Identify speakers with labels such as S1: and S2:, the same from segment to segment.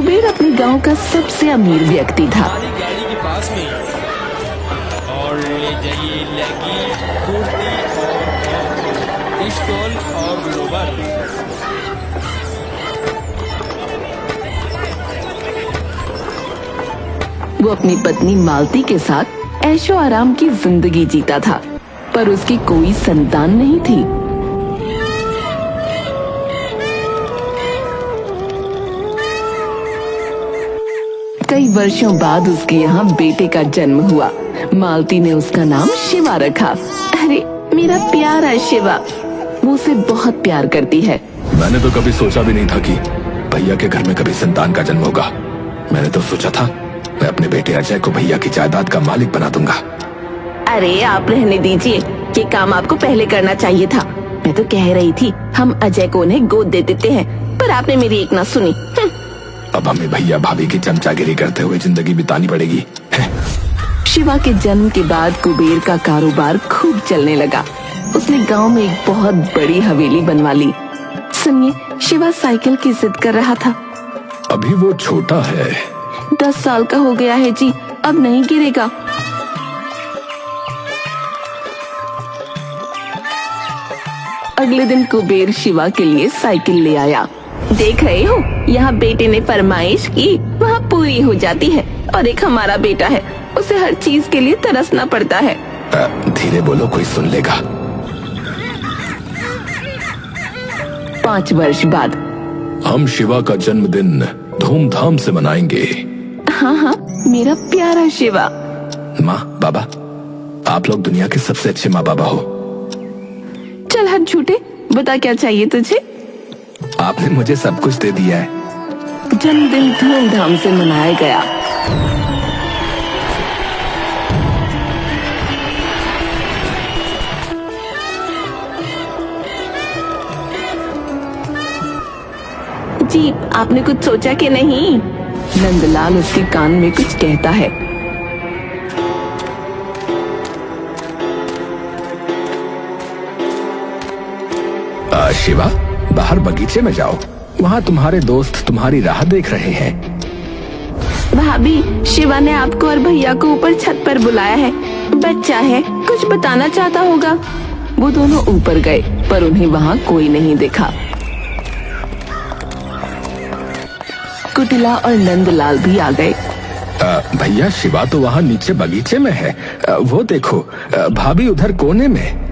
S1: कुबेर अपने गांव का सबसे अमीर व्यक्ति था।
S2: गाड़ी के पास में और ले जाइए लगी कुर्ती और स्टॉल और लोबर।
S1: वो अपनी पत्नी मालती के साथ ऐशो आराम की जिंदगी जीता था, पर उसकी कोई संतान नहीं थी। कई वर्षों बाद उसके यहाँ बेटे का जन्म हुआ। मालती ने उसका नाम शिवा रखा। अरे मेरा प्यारा शिवा, वो उसे बहुत प्यार करती है।
S3: मैंने तो कभी सोचा भी नहीं था कि भैया के घर में कभी संतान का जन्म होगा। मैंने तो सोचा था मैं अपने बेटे अजय को भैया की जायदाद का मालिक बना दूंगा।
S1: अरे आप रहने दीजिए, ये काम आपको पहले करना चाहिए था। मैं तो कह रही थी हम अजय को उन्हें गोद दे देते हैं, पर आपने मेरी एक ना सुनी।
S3: अब हमें भैया भाभी की चमचागिरी करते हुए जिंदगी बितानी पड़ेगी।
S1: शिवा के जन्म के बाद कुबेर का कारोबार खूब चलने लगा। उसने गांव में एक बहुत बड़ी हवेली बनवा ली। सुनिए, शिवा साइकिल की जिद कर रहा था।
S3: अभी वो छोटा है।
S1: 10 साल का हो गया है जी, अब नहीं गिरेगा। अगले दिन कुबेर शिवा के लिए साइकिल ले आया। देख रहे हो, यहाँ बेटे ने फरमाइश की वहाँ पूरी हो जाती है, और एक हमारा बेटा है, उसे हर चीज के लिए तरसना पड़ता है।
S3: धीरे बोलो, कोई सुन लेगा।
S1: 5 वर्ष बाद
S3: हम शिवा का जन्मदिन धूमधाम से मनाएंगे।
S1: हाँ हाँ, मेरा प्यारा शिवा।
S3: माँ बाबा, आप लोग दुनिया के सबसे अच्छे माँ बाबा हो।
S1: चल हट झूठे, बता क्या चाहिए तुझे।
S3: आपने मुझे सब कुछ दे दिया है।
S1: जन्मदिन धूमधाम से मनाया गया। जी, आपने कुछ सोचा कि नहीं? नंदलाल उसके कान में कुछ कहता है।
S3: शिवा, बाहर बगीचे में जाओ, वहाँ तुम्हारे दोस्त तुम्हारी राह देख रहे हैं।
S1: भाभी, शिवा ने आपको और भैया को ऊपर छत पर बुलाया है। बच्चा है, कुछ बताना चाहता होगा। वो दोनों ऊपर गए, पर उन्हें वहाँ कोई नहीं दिखा। कुटिला और नंदलाल भी आ गए।
S3: भैया, शिवा तो वहाँ नीचे बगीचे में है। वो देखो, भाभी उधर कोने में।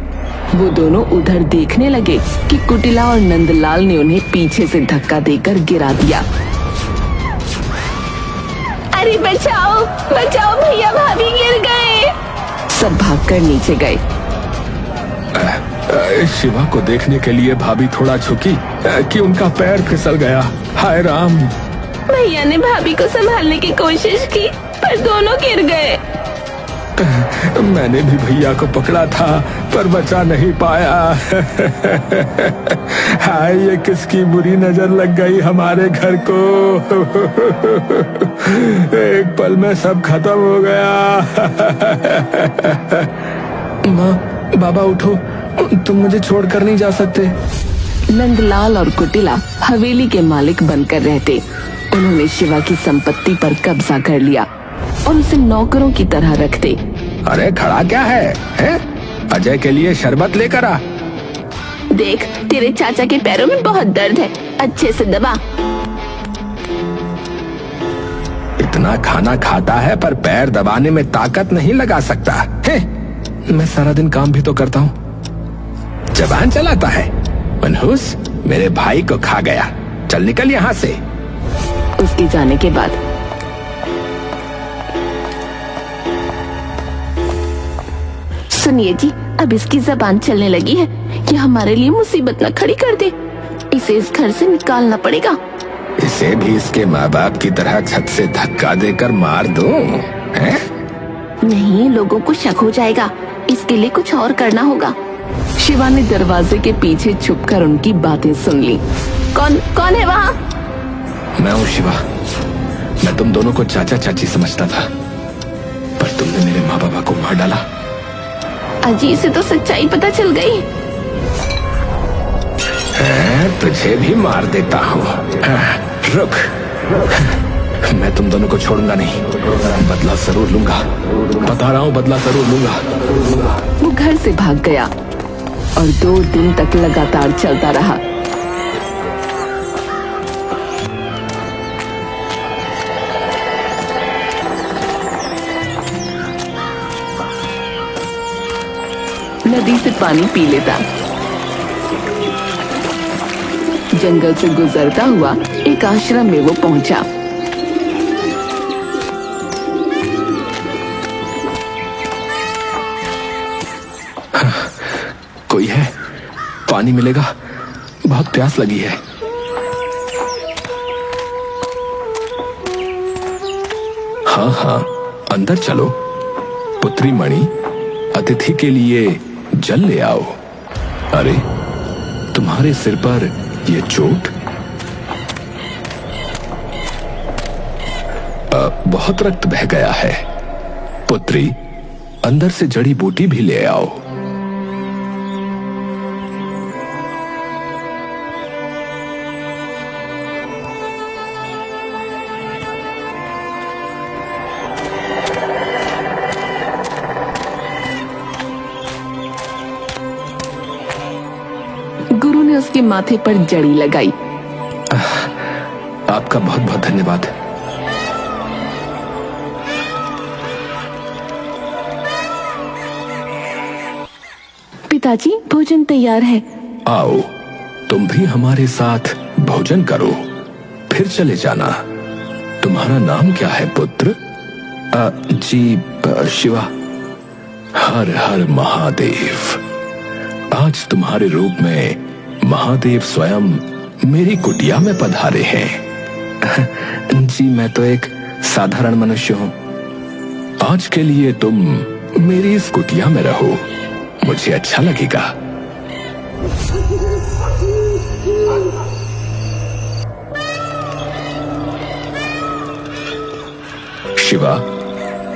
S1: वो दोनों उधर देखने लगे कि कुटिला और नंदलाल ने उन्हें पीछे से धक्का देकर गिरा दिया। अरे बचाओ बचाओ, भैया भाभी गिर गए। सब भागकर नीचे गए।
S3: शिवा को देखने के लिए भाभी थोड़ा झुकी कि उनका पैर फिसल गया। हाय राम।
S1: भैया ने भाभी को संभालने की कोशिश की, पर दोनों गिर गए।
S3: मैंने भी भैया को पकड़ा था, पर बचा नहीं पाया। हाय, ये किसकी बुरी नजर लग गई हमारे घर को। एक पल में सब खत्म हो गया। माँ बाबा उठो, तुम मुझे छोड़कर नहीं जा सकते।
S1: नंदलाल और कुटिला हवेली के मालिक बनकर रहते। उन्होंने शिवा की संपत्ति पर कब्जा कर लिया और उसे नौकरों की तरह रखते।
S3: अरे खड़ा क्या है? अजय के लिए शरबत लेकर आ।
S1: देख, तेरे चाचा के पैरों में बहुत दर्द है, अच्छे से दबा।
S3: इतना खाना खाता है पर पैर दबाने में ताकत नहीं लगा सकता है। मैं सारा दिन काम भी तो करता हूँ। जबान चलाता है। मनहूस, मेरे भाई को खा गया। चल निकल यहाँ से।
S1: उसके जाने के बाद सुनिए जी, अब इसकी जबान चलने लगी है कि हमारे लिए मुसीबत न खड़ी कर दे। इसे इस घर से निकालना पड़ेगा।
S3: इसे भी इसके माँ बाप की तरह छत से धक्का देकर मार दूं? हैं?
S1: नहीं, लोगों को शक हो जाएगा। इसके लिए कुछ और करना होगा। शिवा ने दरवाजे के पीछे छुपकर उनकी बातें सुन ली। कौन है वहाँ?
S3: मैं हूँ शिवा। मैं तुम दोनों को चाचा चाची समझता था, पर तुमने मेरे माँ बाबा को मार डाला।
S1: अजी से तो सच्चाई पता चल गई।
S3: तुझे भी मार देता हूँ। रुक, मैं तुम दोनों को छोड़ूंगा नहीं, बदला जरूर लूंगा, बता रहा हूं बदला जरूर लूंगा।
S1: वो घर से भाग गया और 2 दिन तक लगातार चलता रहा। नदी से पानी पी लेता, जंगल से गुजरता हुआ एक आश्रम में वो पहुंचा।
S3: कोई है? पानी मिलेगा? बहुत प्यास लगी है। हाँ हाँ, अंदर चलो। पुत्री मणि, अतिथि के लिए जल ले आओ। अरे, तुम्हारे सिर पर ये चोट? बहुत रक्त बह गया है। पुत्री, अंदर से जड़ी बूटी भी ले आओ।
S1: गुरु ने उसके माथे पर जड़ी लगाई।
S3: आपका बहुत बहुत धन्यवाद।
S1: पिताजी, भोजन तैयार है।
S3: आओ, तुम भी हमारे साथ भोजन करो, फिर चले जाना। तुम्हारा नाम क्या है पुत्र? शिवा। हर हर महादेव। आज तुम्हारे रूप में महादेव स्वयं मेरी कुटिया में पधारे हैं। जी, मैं तो एक साधारण मनुष्य हूँ। आज के लिए तुम मेरी इस कुटिया में रहो, मुझे अच्छा लगेगा। शिवा,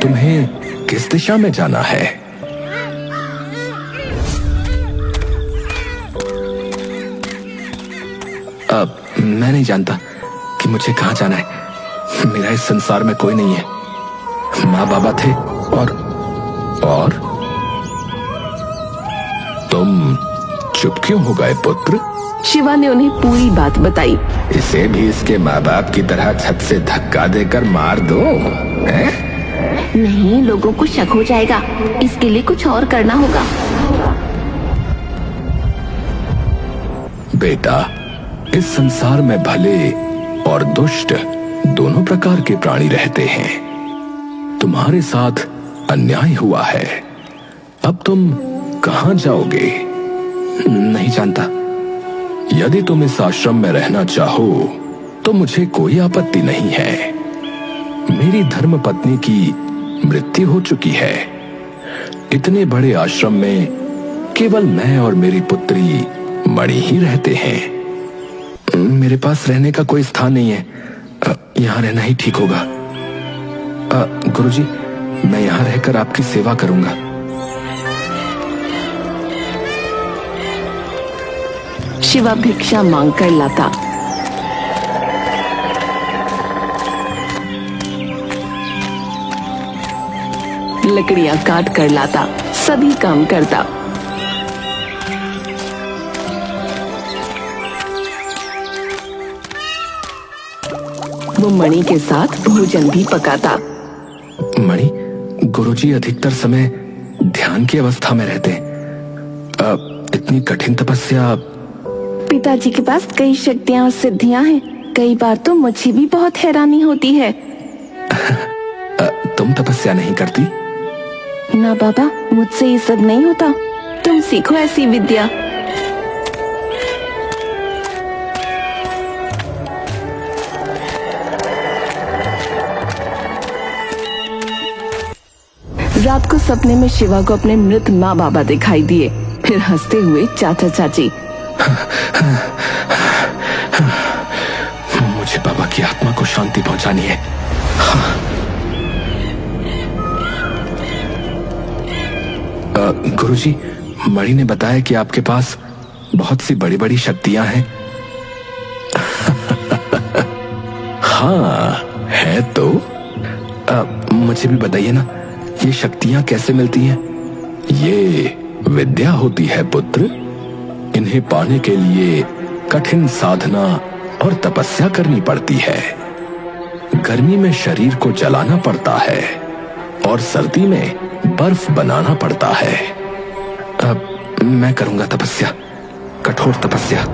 S3: तुम्हें किस दिशा में जाना है? अब मैं नहीं जानता कि मुझे कहाँ जाना है। मेरा इस संसार में कोई नहीं है। माँ बाबा थे और तुम चुप क्यों हो गए पुत्र?
S1: शिवा ने उन्हें पूरी बात बताई।
S3: इसे भी इसके माँ बाप की तरह छत से धक्का देकर मार दो?
S1: नहीं, लोगों को शक हो जाएगा। इसके लिए कुछ और करना होगा।
S3: बेटा, इस संसार में भले और दुष्ट दोनों प्रकार के प्राणी रहते हैं। तुम्हारे साथ अन्याय हुआ है। अब तुम कहाँ जाओगे? नहीं जानता। यदि तुम इस आश्रम में रहना चाहो तो मुझे कोई आपत्ति नहीं है। मेरी धर्म पत्नी की मृत्यु हो चुकी है। इतने बड़े आश्रम में केवल मैं और मेरी पुत्री मणि ही रहते हैं। मेरे पास रहने का कोई स्थान नहीं है। यहाँ रहना ही ठीक होगा। गुरुजी, मैं यहाँ रहकर आपकी सेवा करूंगा।
S1: शिवा भिक्षा मांगकर लाता। लकड़ियां काट कर लाता, सभी काम करता। वो मणि के साथ भोजन भी पकाता।
S3: मणि, गुरुजी अधिकतर समय ध्यान की अवस्था में रहते। इतनी कठिन तपस्या।
S1: पिताजी के पास कई शक्तियां और सिद्धियां हैं। कई बार तो मुझे भी बहुत हैरानी होती है।
S3: तुम तपस्या नहीं करती?
S1: ना बाबा, मुझसे ये सब नहीं होता। तुम सीखो ऐसी विद्या। रात को सपने में शिवा को अपने मृत माँ बाबा दिखाई दिए। फिर हंसते हुए चाचा चाची।
S3: मुझे बाबा की आत्मा को शांति पहुंचानी है। गुरुजी, मणि ने बताया कि आपके पास बहुत सी बड़ी बड़ी शक्तियां हैं। हाँ है तो। मुझे भी बताइए ना, ये शक्तियां कैसे मिलती हैं? ये विद्या होती है पुत्र। इन्हें पाने के लिए कठिन साधना और तपस्या करनी पड़ती है। गर्मी में शरीर को जलाना पड़ता है और सर्दी में बर्फ बनाना पड़ता है। अब मैं करूंगा तपस्या, कठोर तपस्या।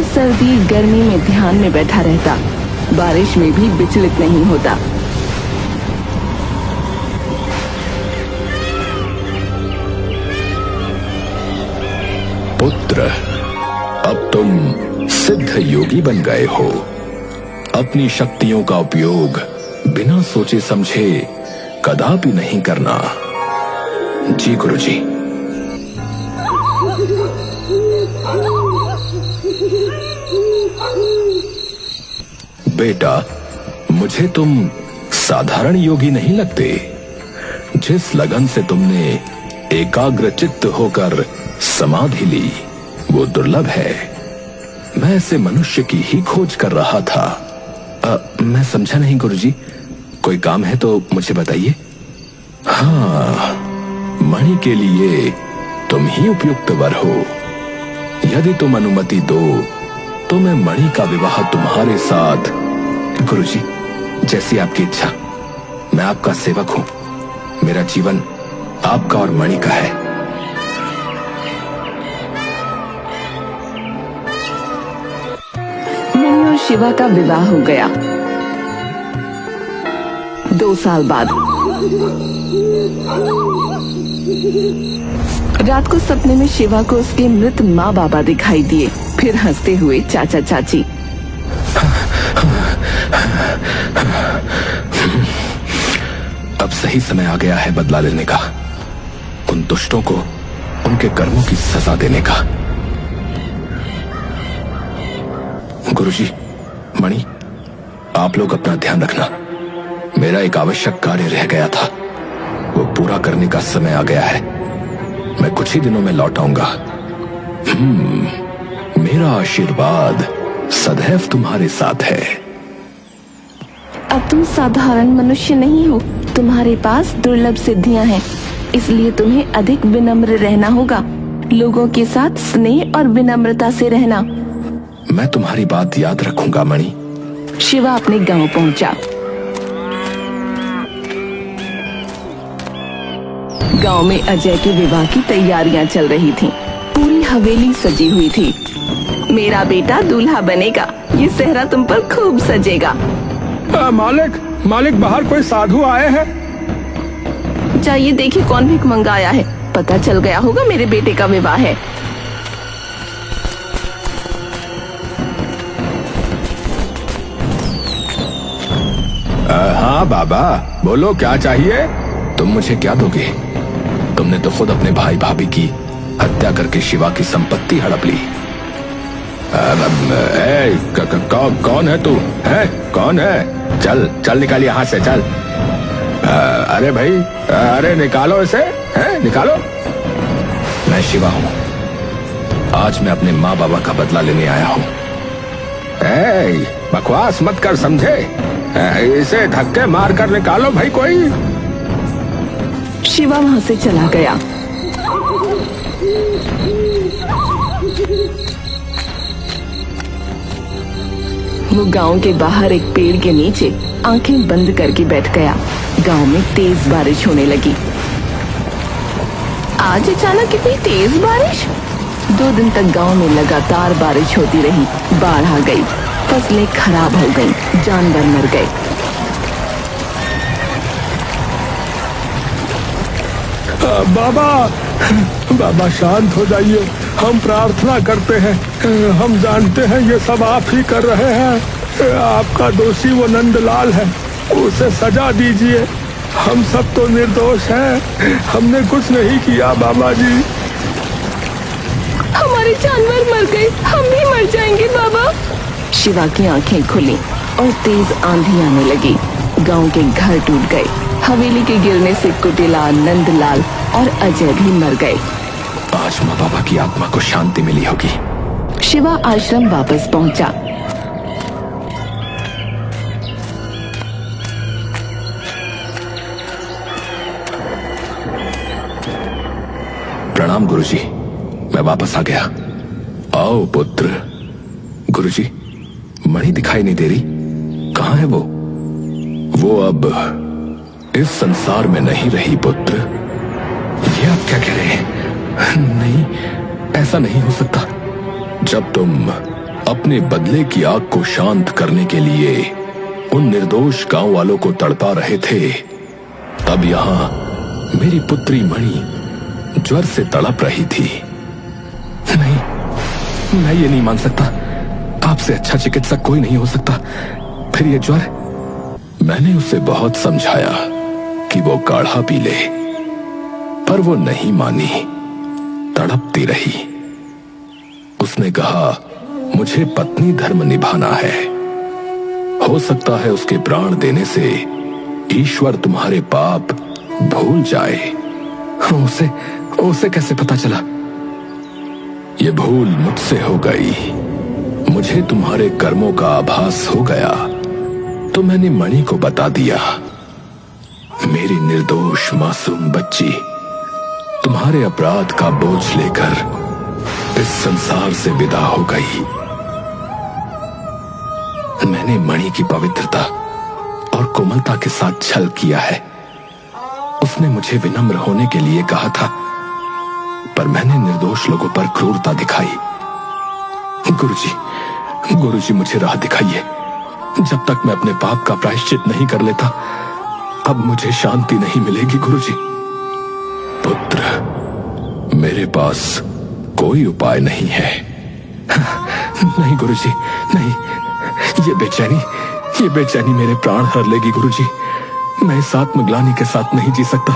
S1: सर्दी गर्मी में ध्यान में बैठा रहता, बारिश में भी विचलित नहीं होता।
S3: पुत्र, अब तुम सिद्ध योगी बन गए हो। अपनी शक्तियों का उपयोग बिना सोचे समझे कदापि नहीं करना। जी गुरुजी। बेटा, मुझे तुम साधारण योगी नहीं लगते। जिस लगन से तुमने एकाग्रचित्त होकर समाधि ली, वो दुर्लभ है। मैं ऐसे मनुष्य की ही खोज कर रहा था। मैं समझा नहीं गुरुजी, कोई काम है तो मुझे बताइए। हाँ, मणि के लिए तुम ही उपयुक्त वर हो। यदि तुम अनुमति दो तो मैं मणि का विवाह तुम्हारे साथ। गुरुजी, जैसी आपकी इच्छा। मैं आपका सेवक हूं। मेरा जीवन आपका और मणि का है।
S1: मणि और शिवा का विवाह हो गया। 2 साल बाद रात को सपने में शिवा को उसके मृत माँ बाबा दिखाई दिए, फिर हंसते हुए चाचा चाची।
S3: अब सही समय आ गया है बदला लेने का, उन दुष्टों को उनके कर्मों की सजा देने का। गुरुजी, मणि, आप लोग अपना ध्यान रखना। मेरा एक आवश्यक कार्य रह गया था, वो पूरा करने का समय आ गया है। मैं कुछ ही दिनों में लौट आऊंगा। मेरा आशीर्वाद सदैव तुम्हारे साथ है।
S1: अब तुम साधारण मनुष्य नहीं हो, तुम्हारे पास दुर्लभ सिद्धियां हैं, इसलिए तुम्हें अधिक विनम्र रहना होगा। लोगों के साथ स्नेह और विनम्रता से रहना।
S3: मैं तुम्हारी बात याद रखूंगा मणि।
S1: शिवा अपने गांव पहुंचा। गांव में अजय के विवाह की तैयारियां चल रही थीं। पूरी हवेली सजी हुई थी। मेरा बेटा दूल्हा बनेगा, ये सेहरा तुम पर खूब सजेगा।
S3: मालिक बाहर कोई साधु आए हैं।
S1: जाइए देखिए कौन भिख मंगाया है। पता चल गया होगा मेरे बेटे का विवाह है।
S3: हाँ बाबा, बोलो क्या चाहिए। तुम मुझे क्या दोगे? तुमने तो खुद अपने भाई भाभी की हत्या करके शिवा की संपत्ति हड़प ली। कौन है तू? है कौन है? चल चल निकाल यहाँ से, चल। अरे भाई, अरे निकालो इसे, है निकालो। मैं शिवा हूँ। आज मैं अपने माँ बाबा का बदला लेने आया हूँ। बकवास मत कर, समझे? इसे धक्के मार कर निकालो भाई कोई।
S1: शिवा वहां से चला गया। वो गांव के बाहर एक पेड़ के नीचे आंखें बंद करके बैठ गया। गांव में तेज बारिश होने लगी। आज अचानक इतनी तेज बारिश? 2 दिन तक गांव में लगातार बारिश होती रही। बाढ़ आ गई, फसलें खराब हो गईं, जानवर मर गए।
S3: बाबा शांत हो जाइए, हम प्रार्थना करते हैं। हम जानते हैं ये सब आप ही कर रहे हैं। आपका दोषी वो नंदलाल है, उसे सजा दीजिए। हम सब तो निर्दोष हैं, हमने कुछ नहीं किया बाबा जी।
S1: हमारे जानवर मर गए, हम भी मर जाएंगे बाबा। शिवा की आंखें खुली और तेज आंधी आने लगी। गांव के घर टूट गए, हवेली के गिरने से कुटिला, नंदलाल और अजय भी मर गए।
S3: आज माँ बाबा की आत्मा को शांति मिली होगी।
S1: शिवा आश्रम वापस पहुंचा।
S3: प्रणाम गुरुजी, मैं वापस आ गया। आओ पुत्र। गुरुजी, मणि दिखाई नहीं दे रही, कहाँ है वो? वो अब इस संसार में नहीं रही पुत्र। ये आप क्या कह रहे हैं? नहीं, ऐसा नहीं हो सकता। जब तुम अपने बदले की आग को शांत करने के लिए उन निर्दोष गांव वालों को तड़पा रहे थे, तब यहां मेरी पुत्री मणि ज्वर से तड़प रही थी। नहीं, मैं ये नहीं मान सकता। आपसे अच्छा चिकित्सक कोई नहीं हो सकता। फिर ये ज्वर? मैंने उसे बहुत समझाया कि वो काढ़ा पी ले, पर वो नहीं मानी, तड़पती रही। उसने कहा, मुझे पत्नी धर्म निभाना है। हो सकता है उसके प्राण देने से ईश्वर तुम्हारे पाप भूल जाए। उसे कैसे पता चला? ये भूल मुझसे हो गई। मुझे तुम्हारे कर्मों का आभास हो गया तो मैंने मणि को बता दिया। मेरी निर्दोष मासूम बच्ची तुम्हारे अपराध का बोझ लेकर इस संसार से विदा हो गई। मैंने मणि की पवित्रता और कोमलता के साथ छल किया है। उसने मुझे विनम्र होने के लिए कहा था, पर मैंने निर्दोष लोगों पर क्रूरता दिखाई। गुरुजी मुझे राह दिखाइए। जब तक मैं अपने पाप का प्रायश्चित नहीं कर लेता, अब मुझे शांति नहीं मिलेगी गुरुजी। पुत्र, मेरे पास कोई उपाय नहीं है। नहीं गुरुजी, नहीं। ये बेचैनी मेरे प्राण हर लेगी गुरुजी। मैं इस आत्मग्लानि के साथ नहीं जी सकता।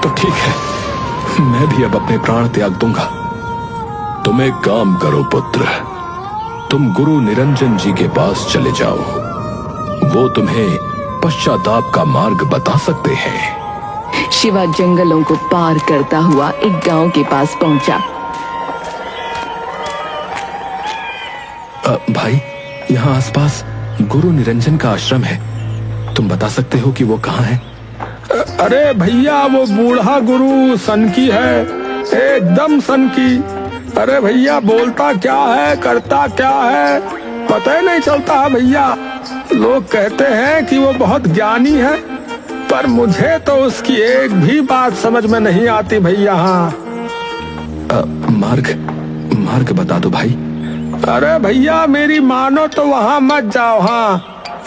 S3: तो ठीक है, मैं भी अब अपने प्राण त्याग दूंगा। तुम एक काम करो पुत्र, तुम गुरु निरंजन जी के पास चले जाओ। वो तुम्हें पश्चाताप का मार्ग बता सकते हैं।
S1: शिवा जंगलों को पार करता हुआ एक गांव के पास पहुंचा।
S3: भाई, यहाँ आसपास गुरु निरंजन का आश्रम है। तुम बता सकते हो कि वो कहाँ है?
S4: अरे भैया, वो बूढ़ा गुरु सनकी है, एकदम सनकी। अरे भैया, बोलता क्या है, करता क्या है, पता ही नहीं चलता है भैया। लोग कहते हैं कि वो बहुत ज्ञानी है, पर मुझे तो उसकी एक भी बात समझ में नहीं आती भैया। हाँ,
S3: मार्ग बता दो भाई।
S4: अरे भैया, मेरी मानो तो वहाँ मत जाओ। हाँ,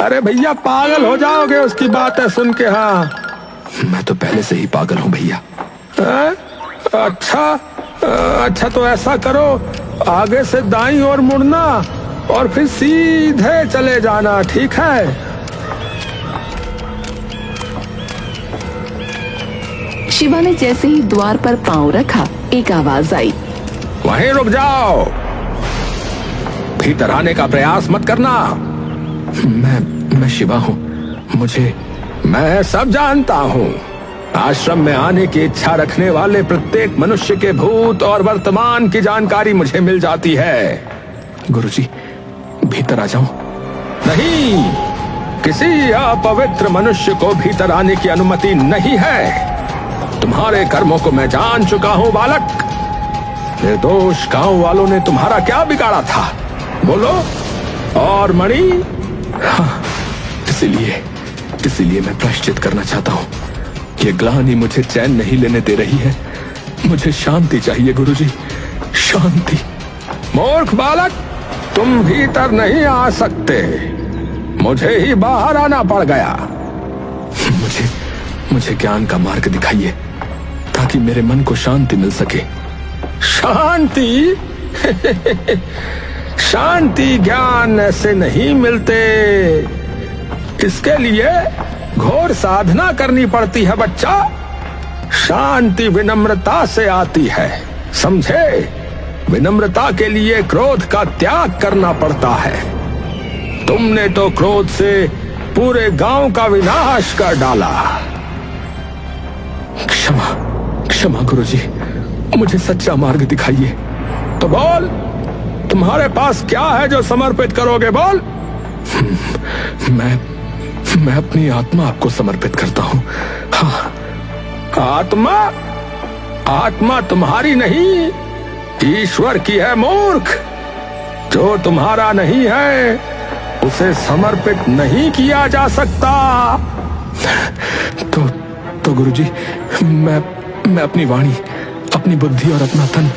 S4: अरे भैया, पागल हो जाओगे उसकी बातें सुन के। हाँ,
S3: मैं तो पहले से ही पागल हूँ भैया।
S4: अच्छा, तो ऐसा करो, आगे से दाईं ओर मुड़ना और फिर सीधे चले जाना, ठीक है?
S1: शिवा ने जैसे ही द्वार पर पांव रखा, एक आवाज आई,
S4: वहीं रुक जाओ, भीतर आने का प्रयास मत करना।
S3: मैं शिवा हूँ,
S4: मैं सब जानता हूँ। आश्रम में आने की इच्छा रखने वाले प्रत्येक मनुष्य के भूत और वर्तमान की जानकारी मुझे मिल जाती है।
S3: गुरुजी, भीतर आ जाऊं?
S4: नहीं, किसी अपवित्र मनुष्य को भीतर आने की अनुमति नहीं है। तुम्हारे कर्मों को मैं जान चुका हूँ बालक। निर्दोष गांव वालों ने तुम्हारा क्या बिगाड़ा था, बोलो? और मणि?
S3: हाँ, इसीलिए मैं प्रायश्चित करना चाहता हूँ। ये ग्लानि मुझे चैन नहीं लेने दे रही है। मुझे शांति चाहिए गुरुजी, शांति।
S4: मूर्ख बालक, तुम भीतर नहीं आ सकते, मुझे ही बाहर आना पड़ गया।
S3: मुझे ज्ञान का मार्ग दिखाइए ताकि मेरे मन को शांति मिल सके।
S4: शांति? शांति ज्ञान ऐसे नहीं मिलते। इसके लिए घोर साधना करनी पड़ती है बच्चा। शांति विनम्रता से आती है, समझे? विनम्रता के लिए क्रोध का त्याग करना पड़ता है। तुमने तो क्रोध से पूरे गांव का विनाश कर डाला।
S3: क्षमा क्षमा गुरुजी, मुझे सच्चा मार्ग दिखाइए।
S4: तो बोल, तुम्हारे पास क्या है जो समर्पित करोगे? बोल।
S3: मैं अपनी आत्मा आपको समर्पित करता हूँ। हाँ।
S4: आत्मा? आत्मा तुम्हारी नहीं, ईश्वर की है मूर्ख। जो तुम्हारा नहीं है उसे समर्पित नहीं किया जा सकता।
S3: तो गुरुजी, मैं अपनी वाणी, अपनी बुद्धि और अपना तन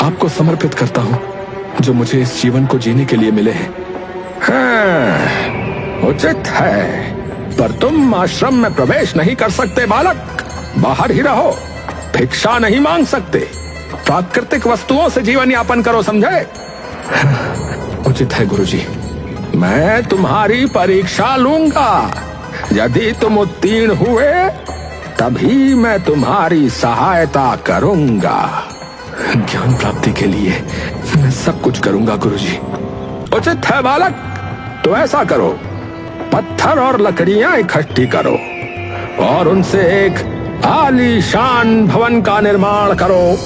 S3: आपको समर्पित करता हूँ, जो मुझे इस जीवन को जीने के लिए मिले हैं।
S4: हाँ, उचित है, पर तुम आश्रम में प्रवेश नहीं कर सकते बालक। बाहर ही रहो, भिक्षा नहीं मांग सकते, प्राकृतिक वस्तुओं से जीवन यापन करो, समझे?
S3: उचित है गुरुजी।
S4: मैं तुम्हारी परीक्षा लूंगा। यदि तुम उत्तीर्ण हुए तभी मैं तुम्हारी सहायता करूंगा।
S3: ज्ञान प्राप्ति के लिए मैं सब कुछ करूंगा गुरुजी।
S4: उचित है बालक, तो ऐसा करो, पत्थर और लकड़ियां इकट्ठी करो और उनसे एक आलीशान भवन का निर्माण करो।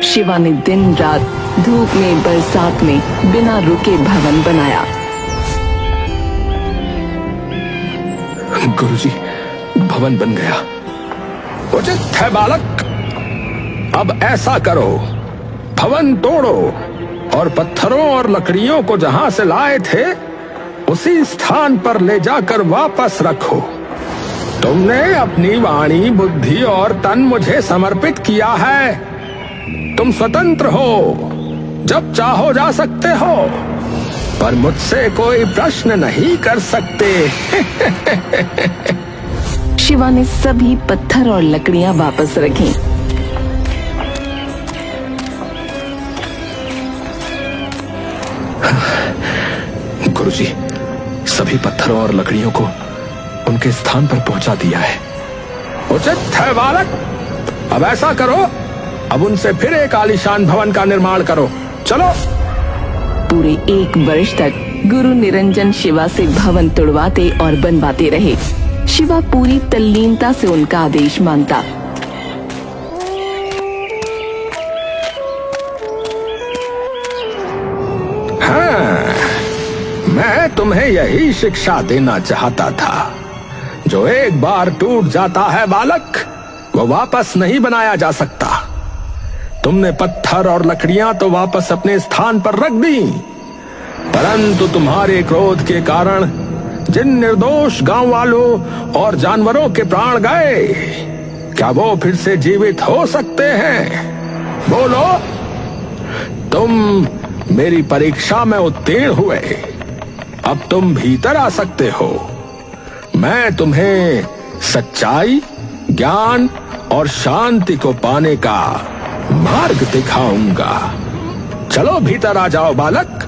S1: शिवा ने दिन रात धूप में बरसात में बिना रुके भवन बनाया।
S3: गुरुजी, भवन बन गया।
S4: उचित है बालक, अब ऐसा करो, भवन तोड़ो और पत्थरों और लकड़ियों को जहां से लाए थे उसी स्थान पर ले जाकर वापस रखो। तुमने अपनी वाणी, बुद्धि और तन मुझे समर्पित किया है। तुम स्वतंत्र हो, जब चाहो जा सकते हो, पर मुझसे कोई प्रश्न नहीं कर सकते।
S1: शिवा ने सभी पत्थर और लकड़ियां वापस रखी।
S3: गुरुजी, सभी पत्थरों और लकड़ियों को उनके स्थान पर पहुंचा दिया है।
S4: उचित है बालक, अब ऐसा करो, अब उनसे फिर एक आलीशान भवन का निर्माण करो। चलो।
S1: पूरे 1 वर्ष तक गुरु निरंजन शिवा से भवन तुड़वाते और बनवाते रहे। शिवा पूरी तल्लीनता से उनका आदेश मानता।
S4: हाँ, मैं तुम्हें यही शिक्षा देना चाहता था। जो एक बार टूट जाता है बालक, वो वापस नहीं बनाया जा सकता। तुमने पत्थर और लकड़ियां तो वापस अपने स्थान पर रख दी, परंतु तुम्हारे क्रोध के कारण जिन निर्दोष गांव वालों और जानवरों के प्राण गए, क्या वो फिर से जीवित हो सकते हैं? बोलो। तुम मेरी परीक्षा में उत्तीर्ण हुए, अब तुम भीतर आ सकते हो। मैं तुम्हें सच्चाई, ज्ञान और शांति को पाने का मार्ग दिखाऊंगा। चलो भीतर आ जाओ बालक।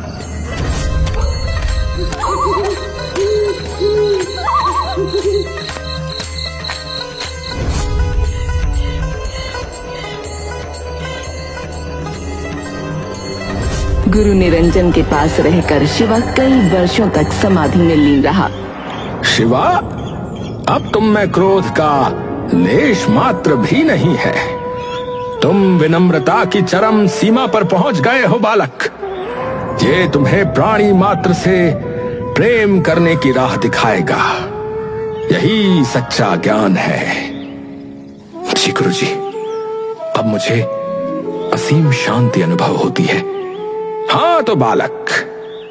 S1: गुरु निरंजन के पास रहकर शिवा कई वर्षों तक समाधि में लीन रहा।
S4: शिवा, अब तुम में क्रोध का लेश मात्र भी नहीं है। तुम विनम्रता की चरम सीमा पर पहुंच गए हो बालक। ये तुम्हें प्राणी मात्र से प्रेम करने की राह दिखाएगा। यही सच्चा ज्ञान है।
S3: जी गुरुजी, अब मुझे असीम शांति अनुभव होती है।
S4: हाँ तो बालक,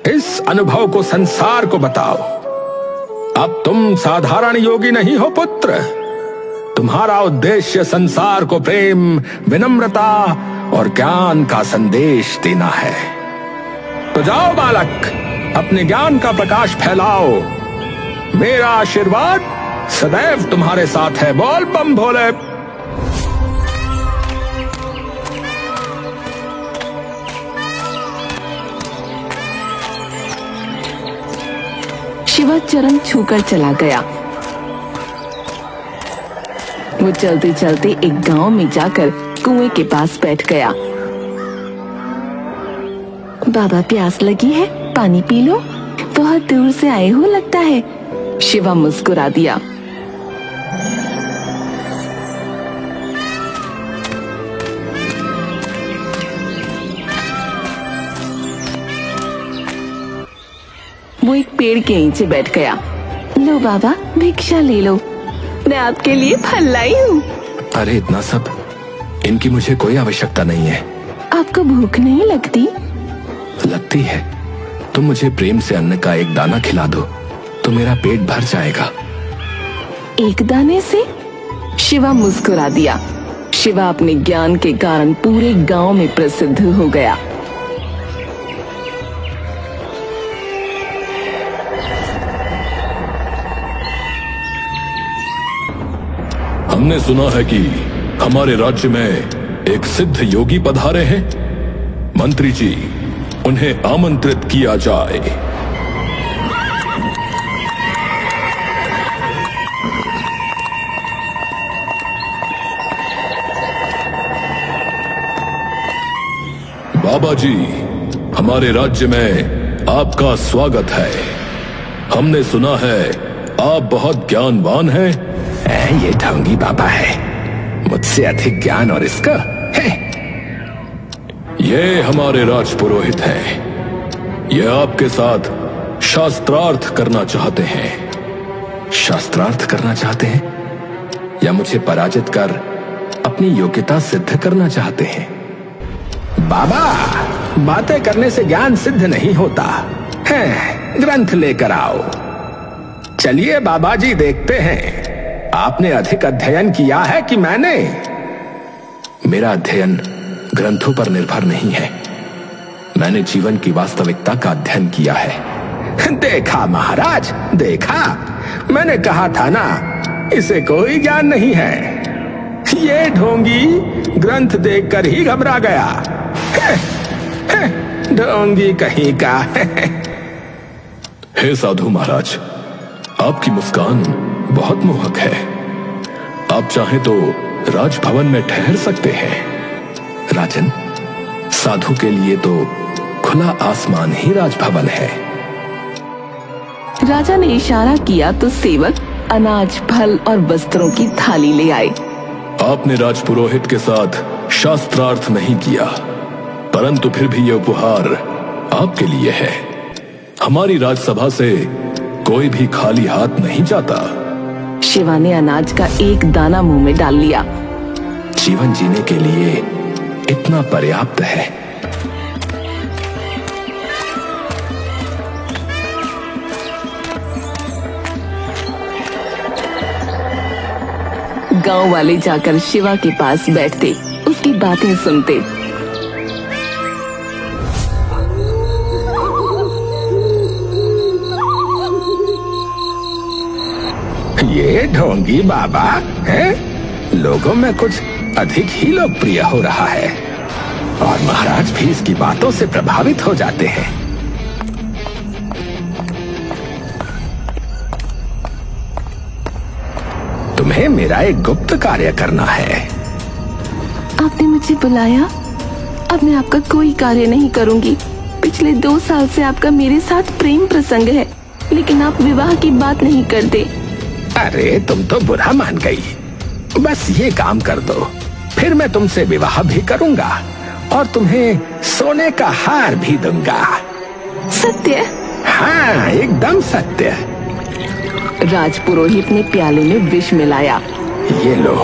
S4: इस अनुभव को संसार को बताओ। अब तुम साधारण योगी नहीं हो पुत्र। तुम्हारा उद्देश्य संसार को प्रेम, विनम्रता और ज्ञान का संदेश देना है। तो जाओ बालक, अपने ज्ञान का प्रकाश फैलाओ। मेरा आशीर्वाद सदैव तुम्हारे साथ है। बोल बम भोले।
S1: शिवा चरण छूकर चला गया। वो चलते चलते एक गांव में जाकर कुएं के पास बैठ गया। बाबा, प्यास लगी है, पानी पी लो। बहुत दूर से आए हो लगता है। शिवा मुस्कुरा दिया। वो एक पेड़ के नीचे बैठ गया। लो बाबा, भिक्षा ले लो, मैं आपके लिए फल लाई हूँ।
S3: अरे इतना सब, इनकी मुझे कोई आवश्यकता नहीं है।
S1: आपको भूख नहीं लगती?
S3: लगती है। तुम मुझे प्रेम से अन्न का एक दाना खिला दो तो मेरा पेट भर जाएगा।
S1: एक दाने से? शिवा मुस्कुरा दिया। शिवा अपने ज्ञान के कारण पूरे गांव में प्रसिद्ध हो गया।
S5: हमने सुना है कि हमारे राज्य में एक सिद्ध योगी पधारे हैं। मंत्री जी, उन्हें आमंत्रित किया जाए। बाबा जी, हमारे राज्य में आपका स्वागत है। हमने सुना है आप बहुत ज्ञानवान हैं।
S3: ये ढोंगी बाबा है, मुझसे अधिक ज्ञान और इसका है।
S5: ये हमारे राजपुरोहित हैं। ये आपके साथ शास्त्रार्थ करना चाहते हैं।
S3: शास्त्रार्थ करना चाहते हैं या मुझे पराजित कर अपनी योग्यता सिद्ध करना चाहते हैं? बाबा, बातें करने से ज्ञान सिद्ध नहीं होता है। ग्रंथ लेकर आओ। चलिए बाबा जी, देखते हैं आपने अधिक अध्ययन किया है कि मैंने। मेरा अध्ययन ग्रंथों पर निर्भर नहीं है। मैंने जीवन की वास्तविकता का अध्ययन किया है। देखा महाराज, देखा, मैंने कहा था ना, इसे कोई ज्ञान नहीं है। ये ढोंगी ग्रंथ देखकर ही घबरा गया। ढोंगी कहीं का।
S5: हे साधु महाराज, आपकी मुस्कान बहुत मोहक है। आप चाहें तो राजभवन में ठहर सकते हैं।
S3: राजन, साधु के लिए तो खुला आसमान ही राजभवन है।
S1: राजा ने इशारा किया तो सेवक अनाज, फल और वस्त्रों की थाली ले आए।
S5: आपने राजपुरोहित के साथ शास्त्रार्थ नहीं किया, परंतु फिर भी यह उपहार आपके लिए है। हमारी राजसभा से कोई भी खाली हाथ नहीं जाता।
S1: शिवा ने अनाज का एक दाना मुंह में डाल लिया।
S3: जीवन जीने के लिए इतना पर्याप्त है।
S1: गांव वाले जाकर शिवा के पास बैठते, उसकी बातें सुनते।
S3: ये ढोंगी बाबा है, लोगों में कुछ अधिक ही लोकप्रिय हो रहा है और महाराज भी इसकी बातों से प्रभावित हो जाते हैं। तुम्हें मेरा एक गुप्त कार्य करना है।
S1: आपने मुझे बुलाया? अब मैं आपका कोई कार्य नहीं करूंगी। पिछले 2 साल से आपका मेरे साथ प्रेम प्रसंग है, लेकिन आप विवाह की बात नहीं करते।
S3: अरे तुम तो बुरा मान गई। बस ये काम कर दो, फिर मैं तुमसे विवाह भी करूंगा और तुम्हें सोने का हार भी दूंगा।
S1: सत्य?
S3: हाँ, एकदम सत्य।
S1: राजपुरोहित ने प्याले में विष मिलाया।
S3: ये लो,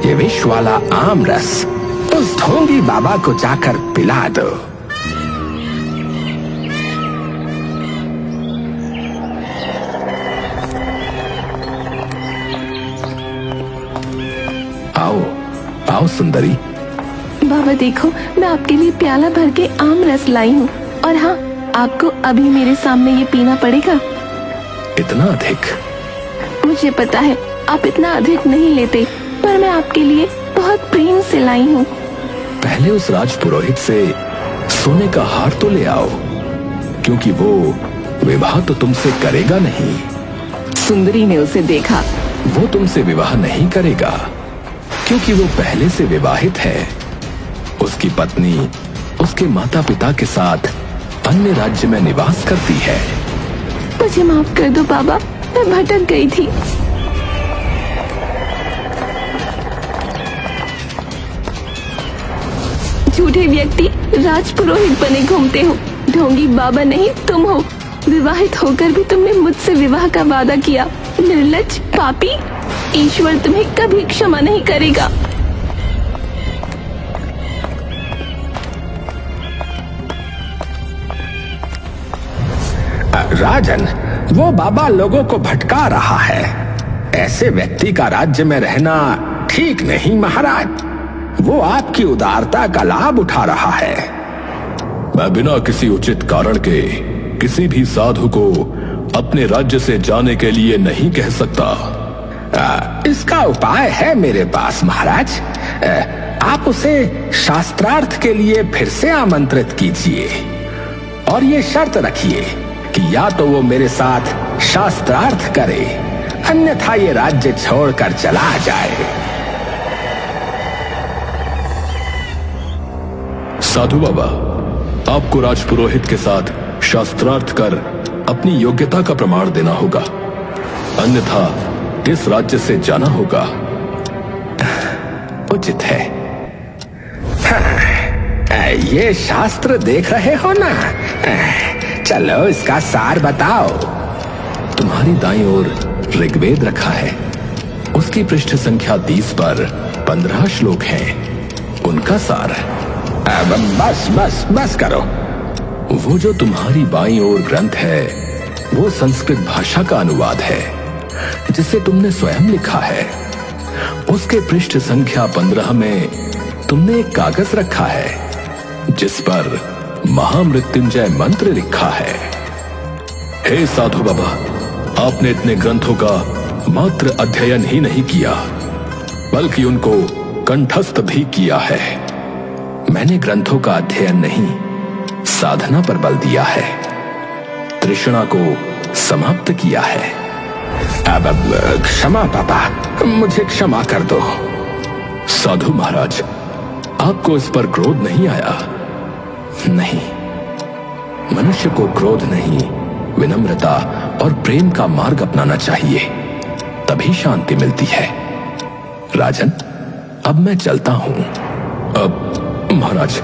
S3: ये विष वाला आम रस उस ढोंगी बाबा को जाकर पिला दो। आओ आओ सुंदरी।
S1: बाबा देखो, मैं आपके लिए प्याला भर के आम रस लाई हूँ। और हाँ, आपको अभी मेरे सामने ये पीना पड़ेगा।
S3: इतना अधिक?
S1: मुझे पता है आप इतना अधिक नहीं लेते, पर मैं आपके लिए बहुत प्रेम से लाई हूँ।
S3: पहले उस राजपुरोहित से सोने का हार तो ले आओ, क्योंकि वो विवाह तो तुमसे करेगा नहीं।
S1: सुंदरी ने उसे देखा।
S3: वो तुमसे विवाह नहीं करेगा क्योंकि वो पहले से विवाहित है। उसकी पत्नी उसके माता पिता के साथ अन्य राज्य में निवास करती है।
S1: मुझे माफ कर दो बाबा, मैं भटक गई थी। झूठे व्यक्ति राजपुरोहित बने घूमते हो। ढोंगी बाबा नहीं तुम हो। विवाहित होकर भी तुमने मुझसे विवाह का वादा किया। निर्लज्ज पापी, ईश्वर तुम्हें कभी क्षमा नहीं करेगा।
S3: राजन, वो बाबा लोगों को भटका रहा है। ऐसे व्यक्ति का राज्य में रहना ठीक नहीं महाराज। वो आपकी उदारता का लाभ उठा रहा है।
S5: मैं बिना किसी उचित कारण के किसी भी साधु को अपने राज्य से जाने के लिए नहीं कह सकता।
S3: इसका उपाय है मेरे पास महाराज। आप उसे शास्त्रार्थ के लिए फिर से आमंत्रित कीजिए और ये शर्त रखिए कि या तो वो मेरे साथ शास्त्रार्थ करे, अन्यथा ये राज्य छोड़कर चला जाए।
S5: साधु बाबा, आपको राजपुरोहित के साथ शास्त्रार्थ कर अपनी योग्यता का प्रमाण देना होगा, अन्यथा इस राज्य से जाना होगा।
S3: उचित है। ये शास्त्र देख रहे हो ना? चलो इसका सार बताओ।
S5: तुम्हारी दाईं ओर ऋग्वेद रखा है। उसकी पृष्ठ संख्या 30 पर 15 श्लोक हैं। उनका सार।
S3: बस बस बस करो।
S5: वो जो तुम्हारी बाईं ओर ग्रंथ है वो संस्कृत भाषा का अनुवाद है जिसे तुमने स्वयं लिखा है। उसके पृष्ठ संख्या 15 में तुमने एक कागज रखा है जिस पर महामृत्युंजय मंत्र लिखा है। हे साधु बाबा, आपने इतने ग्रंथों का मात्र अध्ययन ही नहीं किया बल्कि उनको कंठस्थ भी किया है।
S3: मैंने ग्रंथों का अध्ययन नहीं, साधना पर बल दिया है। तृष्णा को समाप्त किया है। अब क्षमा पापा, मुझे क्षमा कर दो।
S5: साधु महाराज, आपको इस पर क्रोध नहीं आया?
S3: नहीं, मनुष्य को क्रोध नहीं, विनम्रता और प्रेम का मार्ग अपनाना चाहिए, तभी शांति मिलती है। राजन, अब मैं चलता हूं।
S5: अब महाराज,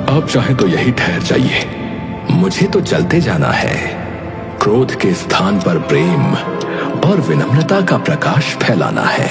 S5: आप चाहें तो यही ठहर जाइए।
S3: मुझे तो चलते जाना है। क्रोध के स्थान पर प्रेम और विनम्रता का प्रकाश फैलाना है।